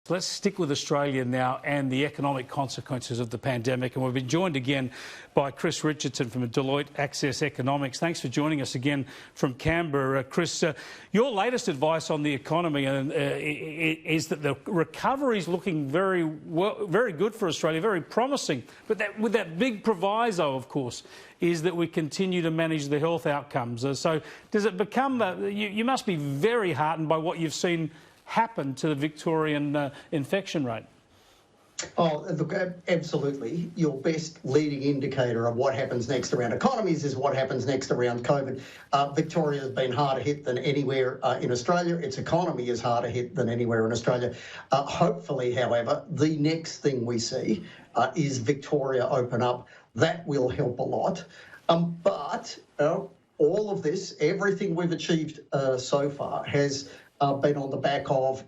Let's stick with Australia now and the economic consequences of the pandemic. And we've been joined again by Chris Richardson from Deloitte Access Economics. Thanks for joining us again from Canberra. Chris, your latest advice on the economy is that the recovery is looking very good for Australia, very promising. But with that big proviso, of course, is that we continue to manage the health outcomes. So does it become... you must be very heartened by what you've seen happen to the Victorian infection rate? Oh, look, absolutely. Your best leading indicator of what happens next around economies is what happens next around COVID. Victoria has been harder hit than anywhere in Australia. Its economy is harder hit than anywhere in Australia. Hopefully, however, the next thing we see is Victoria open up. That will help a lot. But all of this, everything we've achieved so far has been on the back of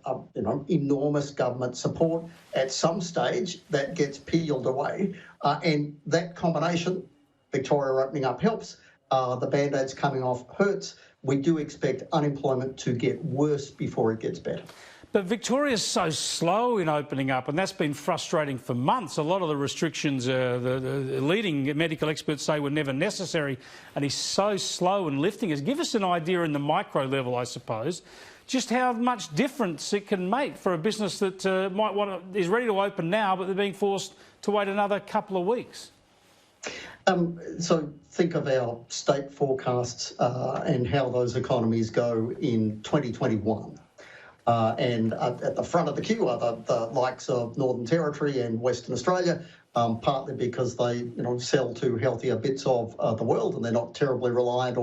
enormous government support. At some stage, that gets peeled away, and that combination, Victoria opening up helps, the band-aids coming off hurts. We do expect unemployment to get worse before it gets better. But Victoria's so slow in opening up, and that's been frustrating for months. A lot of the restrictions, the leading medical experts say were never necessary, and he's so slow in lifting us. Give us an idea in the micro level, I suppose, just how much difference it can make for a business that is ready to open now, but they're being forced to wait another couple of weeks. So think of our state forecasts and how those economies go in 2021. And at the front of the queue are the likes of Northern Territory and Western Australia, partly because they sell to healthier bits of the world and they're not terribly reliant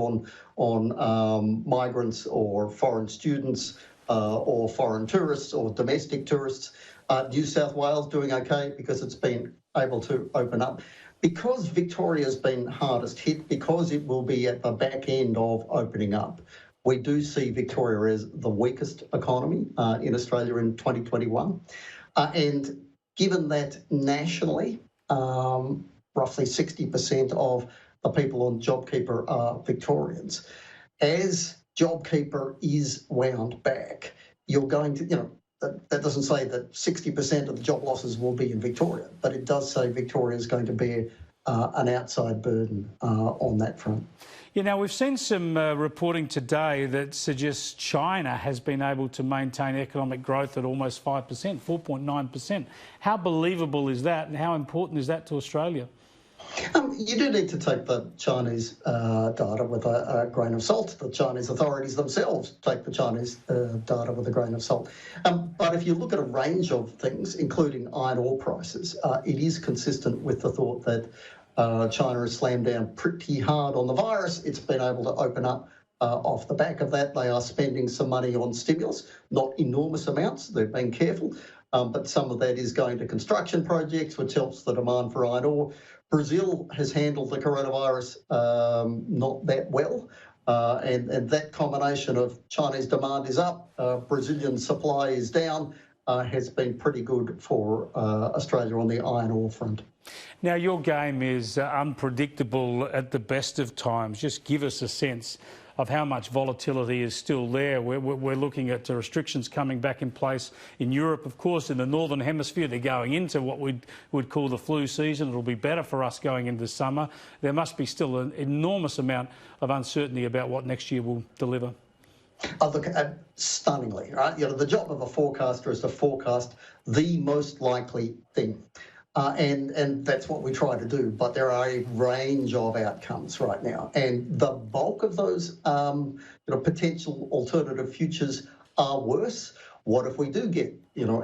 on migrants or foreign students or foreign tourists or domestic tourists. New South Wales doing okay because it's been able to open up. Because Victoria's been hardest hit, because it will be at the back end of opening up, we do see Victoria as the weakest economy in Australia in 2021. And given that nationally, roughly 60% of the people on JobKeeper are Victorians, as JobKeeper is wound back, you're going to, that doesn't say that 60% of the job losses will be in Victoria, but it does say Victoria is going to bear an outside burden on that front. Yeah, now we've seen some reporting today that suggests China has been able to maintain economic growth at almost 5%, 4.9%. How believable is that, and how important is that to Australia? You do need to take the Chinese data with a grain of salt. The Chinese authorities themselves take the Chinese data with a grain of salt. But if you look at a range of things, including iron ore prices, it is consistent with the thought that China has slammed down pretty hard on the virus. It's been able to open up off the back of that. They are spending some money on stimulus, not enormous amounts. They've been careful, but some of that is going to construction projects, which helps the demand for iron ore. Brazil has handled the coronavirus not that well, and that combination of Chinese demand is up, Brazilian supply is down, has been pretty good for Australia on the iron ore front. Now, your game is unpredictable at the best of times. Just give us a sense of how much volatility is still there. We're looking at restrictions coming back in place in Europe, of course. In the Northern Hemisphere, they're going into what we would call the flu season. It'll be better for us going into summer. There must be still an enormous amount of uncertainty about what next year will deliver. Look, stunningly, right? The job of a forecaster is to forecast the most likely thing. And that's what we try to do. But there are a range of outcomes right now. And the bulk of those potential alternative futures are worse. What if we do get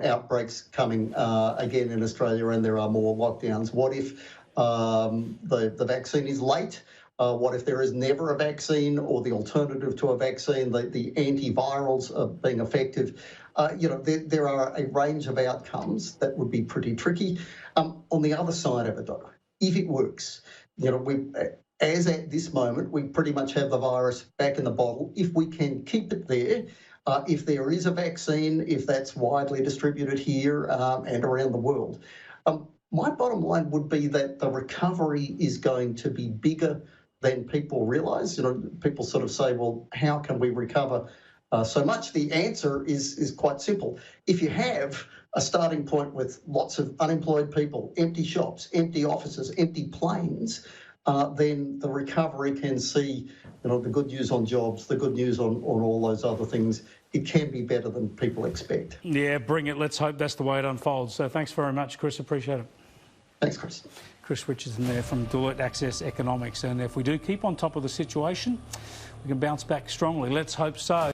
outbreaks coming again in Australia and there are more lockdowns? What if the vaccine is late? What if there is never a vaccine, or the alternative to a vaccine, the antivirals are being effective? There are a range of outcomes that would be pretty tricky. On the other side of it, though, if it works, as at this moment, we pretty much have the virus back in the bottle. If we can keep it there, if there is a vaccine, if that's widely distributed here and around the world, my bottom line would be that the recovery is going to be bigger than people realise. People sort of say, well, how can we recover so much? The answer is quite simple. If you have a starting point with lots of unemployed people, empty shops, empty offices, empty planes, then the recovery can see, the good news on jobs, the good news on all those other things. It can be better than people expect. Yeah, bring it. Let's hope that's the way it unfolds. So thanks very much, Chris. Appreciate it. Thanks, Chris. Chris Richardson there from Deloitte Access Economics. And if we do keep on top of the situation, we can bounce back strongly. Let's hope so.